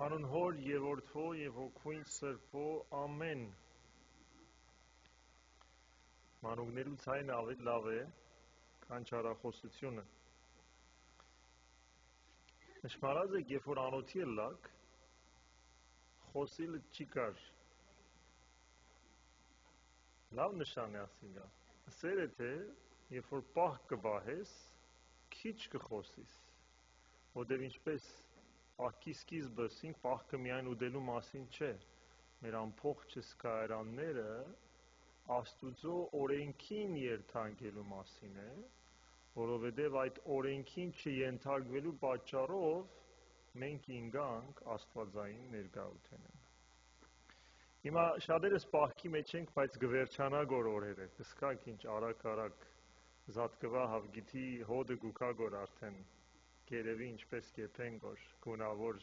Հանուն Հոր և Որդու և Հոգույն Սրբու ամեն։ Մանուկներուց այն ավելի լավ է, քան չարախոսությունը։ Նշմարած եք, երբ որ անոթի ելաք, խոսիլը չի կար։ Լավ նշան է ասինգա։ Սեր է թե, երբ որ պահ կբահես, քիչ կխոսիս, որտև ինչպես պահքի սկիզբը սինք պահքը միայն ուդելու մասին չէ, մեր ամփոխ չսկայարանները Աստուծո օրենքին երթանգելու մասին է, որովհետև այդ օրենքին չենթարկվելու պատճառով մենք ինգանք Աստվածային ներկայութենը։ Հիմա շատերս պահքի մեջ ենք, բայց գվերջանա գոր օրերը, կսկակ ինչ արակ զատկվա հավգիթի հոդը գուկա գոր արդեն գերևի ինչպես կեպեն գոր գունավոր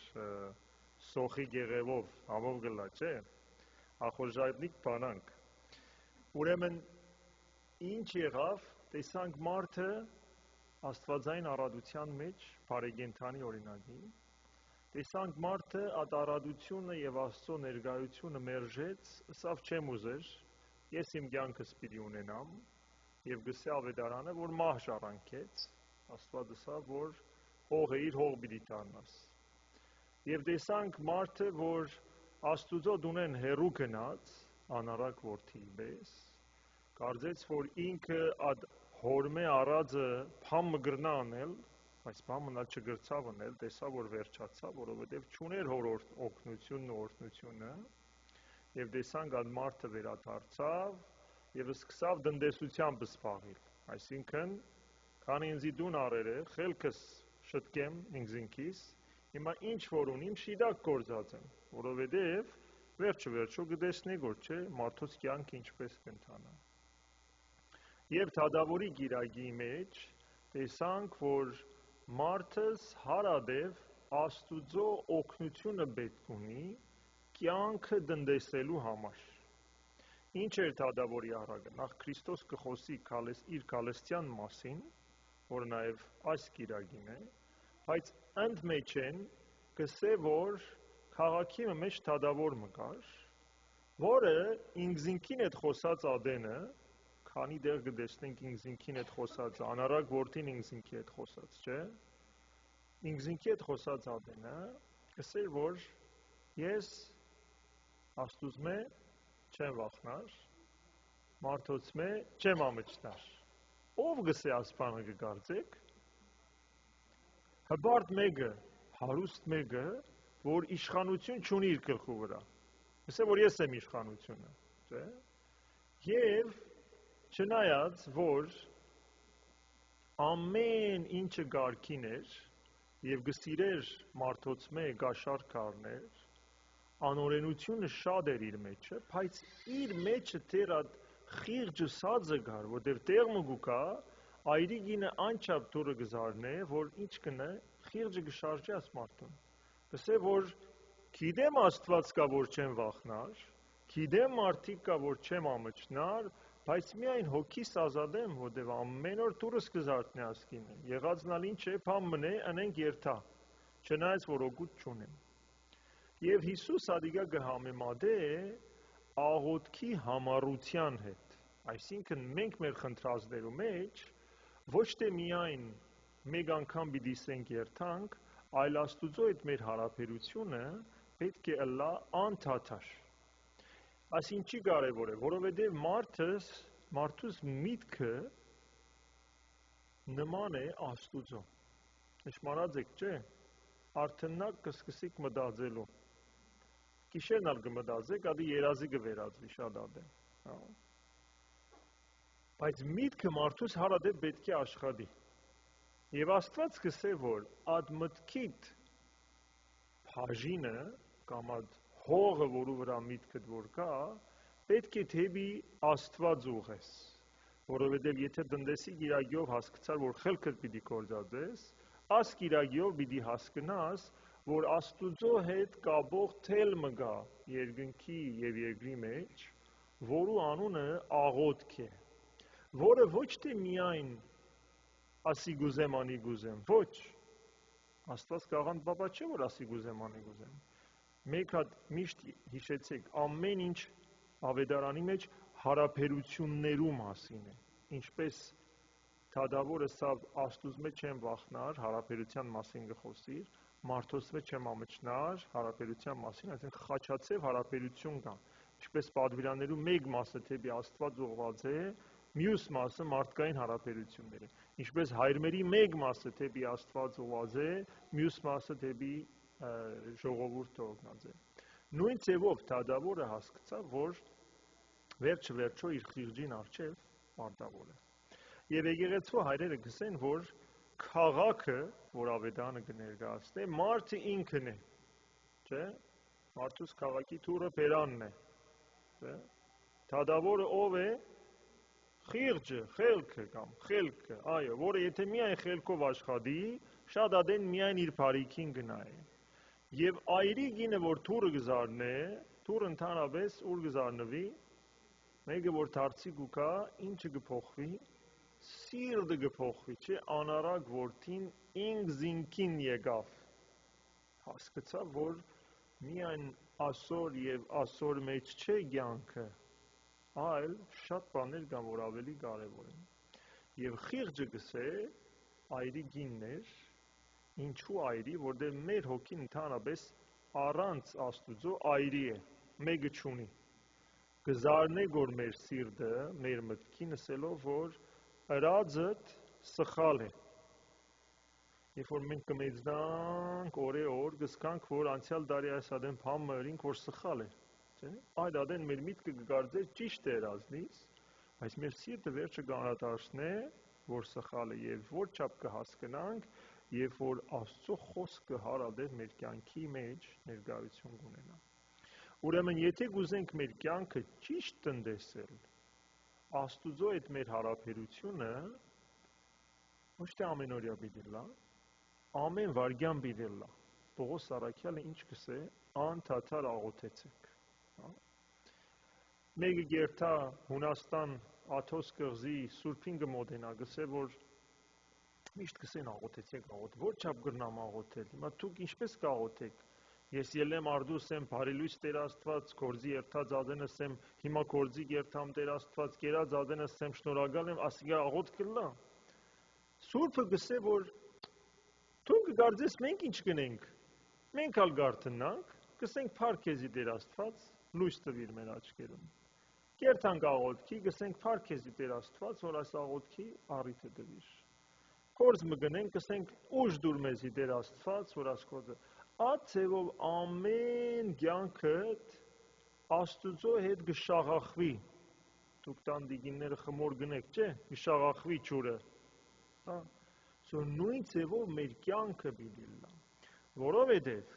սոխի գեղևով համով գլա, չէ, ախորժայտնիկ բանանք։ Ուրեմն ինչ եղավ, տեսանք մարդը Աստվածային առատության մեջ բարեգենթանի օրինակին, տեսանք մարդը այդ առատությունը և Աստծո ներկայությունը մերժեց, սավ չեմ ուզեր, ես իմ կյանքս պիտի ունենամ, և գսե ավետարանը, որ մահ ժառանգեց, Աստված ասավ, որ հողը իր հող պիտի դառնաս։ Եվ տեսանք մարդը, որ Աստուծո դունեն հեռու գնաց, անառակ որդի պես, կարծեց, որ ինքը այդ հորմե առածը փամ մգրնա անել, բայց փամն ալ չգրցավ անել, տեսավ, որ վերջացավ, որովհետև չուներ հոր օգնությունն ու օրհնությունը, եւ տեսանք այդ մարդը վերադարձավ եւ սկսավ տնտեսությամբ զբաղվել, այսինքն քանի ինձի դուն արերը, խելքս շտկեմ ինքզինքիս, հիմա ինչ որ ունիմ շիդակ գործած եմ, որովհետև վերջը կտեսնեք որ չէ, մարդուց կյանքը ինչպես կընթանա։ Եվ Թադավորի գիրագի մեջ տեսանք, որ մարդս հարադև Աստուծո օգնությունը պետք ունի կյանքը տնտեսելու համար։ Ինչ էր Թադավորի առակը, նախ Քրիստոս կխոսի իր կալեստյան մասին, որ նաև այս գիրագին է, բայց ընդ մեջ են կսե, որ քաղաքի մեջ Թադավոր մկար, որը ինքզինքին հետ խոսած ադենը, քանի դեղ կտեսնենք ինքզինքին հետ խոսած, անառակ որդին ինքզինքի հետ խոսած, չէ, ինքզինքի հետ խոսած ադենը, կսեր, որ ես Աստուծմե չեմ վախնար, մարդոցմե չեմ ամճնար։ Ով գսե ասպանը կգարձեք, հբարդ մեկը, հարուստ մեկը, որ իշխանություն չունի իր գլխու վրա, գսե, որ ես եմ իշխանությունը, չէ, և չնայած, որ ամեն ինչը գարքին էր և գսիրեր մարդոցմե գաշարք առներ, անօրենությունը շատ էր իր մեջը, բայց իր մեջը դեր այդ խիղճը սածը գար, որտև տեղ մգուկա, այրիգինը անչապ դուրը գզարնե, որ ինչ կնե, խիղճը գշարժի աս մարդուն։ Գսե, որ գիտեմ Աստված կա, որ չեմ վախնար, գիտեմ մարդիկ կա, որ չեմ ամճնար, բայց միայն հոգիս ազատեմ, որտև ամեն օր դուրս կզարտնե ասկինը, եղածնալ ինչ է, պամ մնե, ընենք երթա, չնայած, որ օգուտ չունեմ։ Եվ Հիսուս ադիգա գհամեմադե աղոտքի համառության հետ, այսինքն մենք մեր խնդրածներու մեջ ոչ թե միայն մեկ անգամ պիտի սենք երթանք, այլ Աստուծո հետ մեր հարաբերությունը պետք է ըլլա անդադար։ Այս ինչի կարևոր է, որովհետև մարդուս միտքը նման է Աստուծո։ Նշմարած եք, չէ, արդննակ կսկսիկ մտածելու։ Գիշերն ալ կմտածեք, ադի երազի կվերածվի շատ ադե։ Բայց միտքը մարդուս հարադեպ պետք է աշխատի։ Եվ Աստված կսե, որ այդ մտքիդ բաժինը կամ այդ հողը, որու վրա միտքդ որ կա, պետք է թեպի Աստված ուղես, որովհետև եթե տնտեսի գիրագիով հասկացար, որ խելքդ պիտի գործածես, աս գիրագիով պիտի հասկնաս, որ Աստուծո հետ կապող թել մգա երկնքի և երկրի մեջ, որու անունը աղոտք է, որը ոչ թե միայն ասի գուզեմ անի գուզեմ, ոչ, Աստված կաղանդ բաբա չէ, որ ասի գուզեմ անի գուզեմ, Մեկ հատ միշտ հիշեցեք, ամեն ինչ ավետարանի մեջ հարաբերություններու մասին է, ինչպես թադավորը սա աստուծո մեջ չեմ վախնար, հարաբերության մասին գխոսիր, մարդոս մեջ չեմ ամճնար, հարաբերության մասին, այսինքն խաչացև հարաբերություն կա, ինչպես պատվիրաններու մեկ մասը թեպի Աստված ուղղված է, մյուս մասը մարդկային հարաբերություններ է, ինչպես հայրմերի մեկ մասը թեպի Աստված ուղղված է, մյուս մասը թեպի ժողովուրդը ուղղված է։ Նույն ձևով թադավորը հասկացավ, որ վերջը վերջո իր խիղճին առջև մարտավոր է։ Եվ եկեղեցու հայրերը գսեն, որ քաղաքը, որ ավետարանը կներկայացնե, մարդը ինքն է, չէ՞։ Մարդուս քաղաքի թուրը բերանն է, չէ՞։ Թադավորը ով է։ Խիղճը, խելքը կամ խելքը, այո, որը եթե միայն խելքով աշխատի, շատ ադեն միայն իր բարիքին գնայ։ Եվ այրի գինը, որ թուրը գզարնե, թուրը ընդհանրապես ուր գզարնվի, մեկը որ դարձի գուկա, ինչը գփոխվի, սիրտը գփոխվի, չէ, անարակ որդին ինքզինքին եկավ։ Հասկացավ, որ միայն ասոր եւ ասոր մեջ չէ կյանքը, այլ շատ բաներ կան, որ ավելի կարևոր են։ Եվ խիղճը գսե այրի գիններ, ինչու այրի, որտեղ մեր հոգին ընդհանրապես առանց Աստուծո այրի է, մեկը չունի։ Գզարնե գոր մեր սիրտը, մեր մտքին ասելով, որ ըրածդ սխալ է։ Երբ որ մենք կմեծնանք օրեօր, կզգանք, որ անցյալ տարի այս ադեն բամը ըրինք, որ սխալ է։ Այդ ադեն մեր միտքը կգարձեր ճիշտ է երազնից, բայց մեր սիրտը վերջը կանադարձնե, որ սխալ է եւ որ չափ կհասկանանք, եւ որ Աստծո խոսքը հարադեր մեր կյանքի մեջ ներկայություն կունենա։ Ուրեմն եթե կուզենք մեր կյանքը ճիշտ տնտեսել, Աստուծո հետ մեր հարաբերությունը ոչ թե ամենօրյա պիտի լա, ամեն վայրկյան պիտի լա։ Պողոս առաքյալը ինչ կսե, անդադար աղոթեցեք։ Մեկը գերտա Հունաստան Աթոս կղզի Սուրբին կմոտենա, գսե որ միշտ կսեն աղոթեցեք, որ չափ գրնամ աղոթել։ Հիմա դուք ինչպես կաղոթեք։ Ես ելեմ արդուս եմ բարելույս Տեր Աստված, գործի երթած ադենս եմ, հիմա գործի երթամ Տեր Աստված, կերած ադենս եմ, շնորհակալ եմ, ասիկա աղոթ կլա։ Սուրբը գսե որ դուք կգարձես մենք ինչ կնենք։ Մենք ալ գարթնանք, գսենք փառքեզի Տեր Աստված, լույս տվիր մեր աչքերում։ Կերտանք աղոթքի, գսենք փառքեզի Տեր Աստված, որ այս աղոթքի առիթը տվիր։ Գործ մը գնենք, գսենք ուժ դուր մեզի Տեր Աստված, որ այս գործը։ Այդ ձևով ամեն կյանքդ Աստուծո հետ գշաղախվի։ Դուք տան դիգինները խմոր գնեք, չէ՞, գշաղախվի ջուրը։ Հա։ Սո նույն ձևով մեր կյանքը պիտի լա։ Որովհետև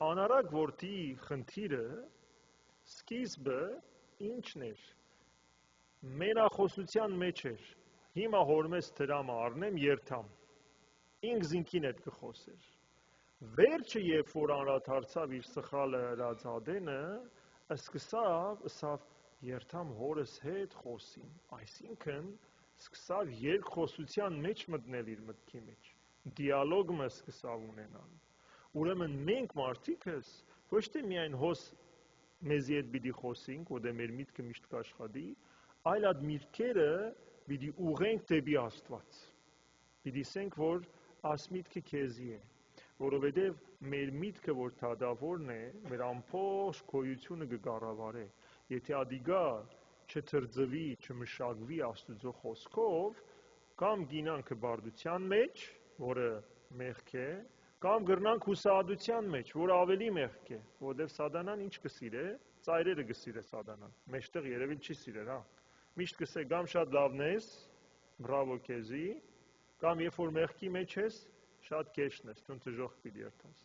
անարակ որդի խնդիրը սկիզբը ինչն էր։ Մենախոսության մեջ էր։ Հիմա հորմես դրամը առնեմ երթամ։ Ինքզինքին հետ կխոսեր։ Վերջը երբ որ անդրադարձավ իր սխալը հրած ադենը, սկսավ երթամ հորս հետ խոսին։ Այսինքն սկսավ երկխոսության մեջ մտնել իր մտքի մեջ։ Դիալոգը սկսավ ունենալ։ Ուրեմն մենք մարդիկս ոչ թե միայն հոս մեզի հետ պիտի խոսենք, որտեղ մեր միտքը միշտ կաշխատի, այլ այդ միտքերը պիտի ուղենք դեպի Աստված։ Պիտի ասենք, որ այս միտքը քեզի է, որովհետև մեր միտքը, որ թադավորն է, մեր ամբողջ գոյությունը կկառավարի։ Եթե ադիգա չթրձվի, չմշակվի Աստուծո խոսքով, կամ գինանք բարդության մեջ, որը մեղք է, կամ գրնանք հուսահատության մեջ, որ ավելի մեղք է, որովհետև սատանան ինչ կսիրե, ծայրերը կսիրե սատանան, մեջտեղ երևի չի սիրեր, հա։ Միշտ կսե կամ շատ լավն ես, բրավո քեզի, կամ երբ որ մեղքի մեջ ես, շատ քեշն ես, դու դժոխք պիտի երթաս։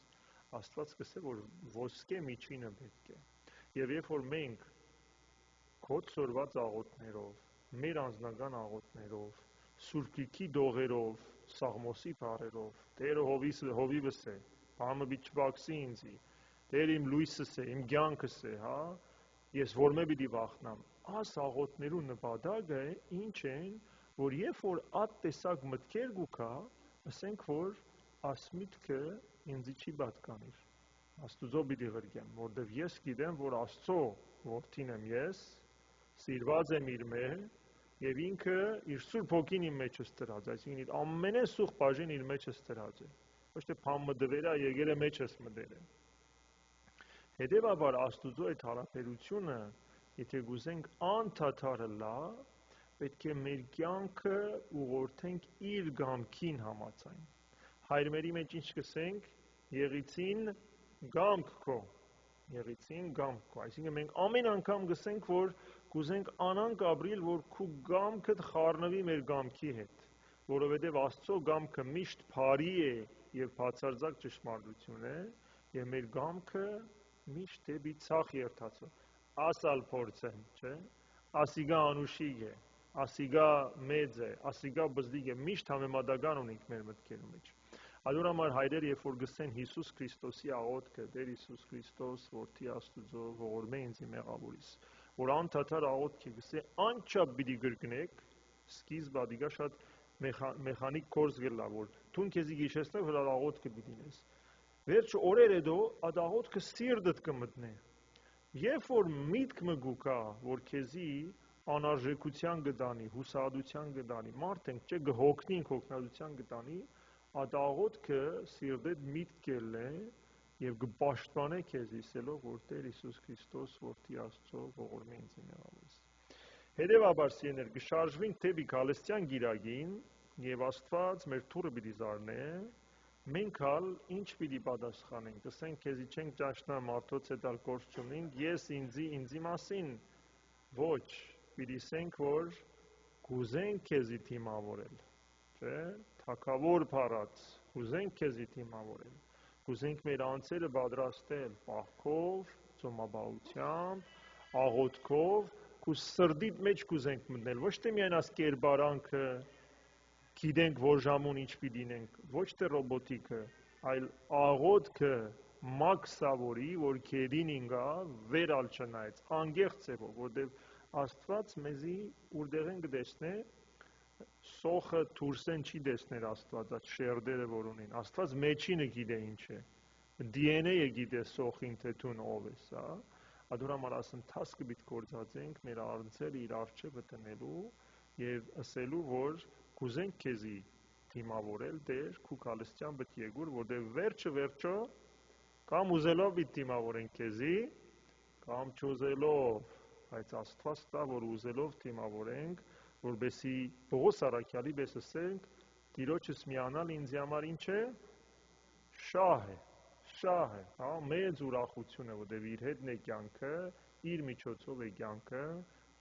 Աստված կսե, որ ոսկե միջինը պետք է։ Եվ երբ որ մենք կոծորված աղոթներով, մեր անձնական աղոթներով, Սուրբիքի դողերով, Սաղմոսի բառերով, Տերը հովիվս է, բամը պիտի չբաքսի ինձի, Տերը իմ լույսս է, իմ կյանքս է, հա, ես որմե պիտի վախնամ։ Այս աղոթներու նպատակը ինչ են, որ երբ որ այդ տեսակ մտքեր գուքա, ասենք որ այս միտքը ինձի չի պատկանիր, Աստուծո պիտի ղրկեմ, որտեվ ես գիտեմ, որ Աստծո որդին եմ ես, սիրված եմ իր մեջ, եւ ինքը իր Սուրբ Հոգին իմ մեջս դրած, այսինքն իր ամենեսուրբ բաժին իր մեջս դրած է։ Ոչ թե փամը դվերա եկել է մեջս մտել է։ Հետևաբար Աստուծո այդ հարաբերությունը, եթե գուզենք անդադար լա, պետք է մեր կյանքը ուղղորդենք իր գամքին համաձայն։ Հայրմերի մեջ ինչ կսենք, եղիցին գամք քո, այսինքն մենք ամեն անգամ գսենք, որ կուզենք անանք ապրիլ, որ քու գամքը խառնվի մեր գամքի հետ, որովհետև Աստծո գամքը միշտ բարի է եւ բացարձակ ճշմարտություն է, եւ մեր գամքը միշտ դեպի ցախ երթացող, ասալ փորձեն, չէ՞, ասիգա անուշիկ է, ասիգա մեծ է, ասիգա բզդիկ է, միշտ համեմատական ունենք մեր մտքերի մեջ։ Այդուր համար հայրեր, երբ որ գսեն Հիսուս Քրիստոսի աղոթքը, Տեր Հիսուս Քրիստոս, որդի Աստուծո, ողորմե ինձ մեղավորիս, որ անդադար աղոթքի գսե, անչափ պիտի գրկնեք, սկիզբ ադիգա շատ մեխանիկ կորս գլա, որ թուն քեզի գիշեսնե, որ աղոթքը պիտի նես։ Վերջ օրեր հետո այդ աղոթքը սիրտդ կմտնե։ Երբ որ միտք մգուկա, որ քեզի անարժեքության գտանի, հուսահատության գտանի, մարդ ենք, չէ, գհոգնինք հոգնածության գտանի, այդ աղոթքը սիրտդ միտք կելնե եւ կպաշտպանե քեզ իսելով, որ Տեր Հիսուս Քրիստոս որդի Աստծո ողորմե ինձ մեղավորիս։ Հետևաբար սիրներ կշարժվենք դեպի Գալստյան գիրագին եւ Աստված մեր թուրը պիտի զարնե, մենք հալ ինչ պիտի պատասխանենք, ասենք քեզի չենք ճաշնա մարդոց հետ ալ գործ չունենք, ես ինձի մասին, ոչ, պիտի ասենք, որ կուզենք քեզի թիմավորել, չէ՞, թակավոր փառած, կուզենք քեզի թիմավորել, կուզենք մեր անձերը պատրաստել պահքով, ծոմաբահությամբ, աղոթքով, կու սրդիդ մեջ կուզենք մտնել, ոչ թե միայն աս կերպարանքը, գիտենք որ ժամուն ինչ պիտի ինենք, ոչ թե ռոբոտիկը, այլ աղոթքը մաքսավորի, որ քերին ինգա վերալ չնայեց, անգեղծ ձևով, որտեղ Աստված մեզի ուրդեղ են կտեսնե, սոխը թուրսեն չի տեսներ Աստված, այդ շերդերը որ ունին, Աստված մեջինը գիտե ինչ է, DNA-ը գիտե սոխին թե թուն ով է սա, ադուր համար ասընթաց կպիտ գործածենք մեր առնցերը իր արջևը տնելու եւ ասելու, որ կուզենք քեզի թիմավորել Տեր, քու Գալստյան բտ եկուր, որտեղ վերջը կամ ուզելով պիտի թիմավորենք քեզի, կամ չուզելով, բայց Աստված տա, որ ուզելով թիմավորենք, որբեսի Պողոս առաքյալի պես ասենք, Տիրոջս միանալ ինձ համար ինչ է, շահ է, հա, մեծ ուրախություն է, որտեղ իր հետն է կյանքը, իր միջոցով է կյանքը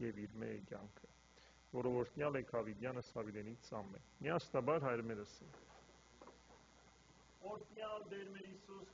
եւ իր մեջ է կյանքը։ Որովորտնյալ է Հավիդյանը Սավիդենից ծամը։ Միասնաբար հայրմերս ենք։ Օրտնյալ Տեր մեր Հիսուս